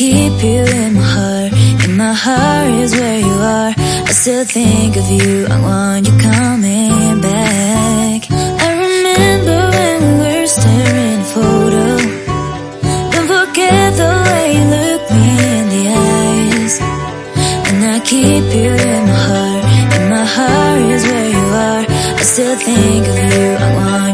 keep you in my heart. In my heart is where you are. I still think of you, I want you coming back. I remember when we were staring at a photo. Don't forget the way you look me in the eyes. And I keep you in my heart. In my heart is where you are. I still think of you, I want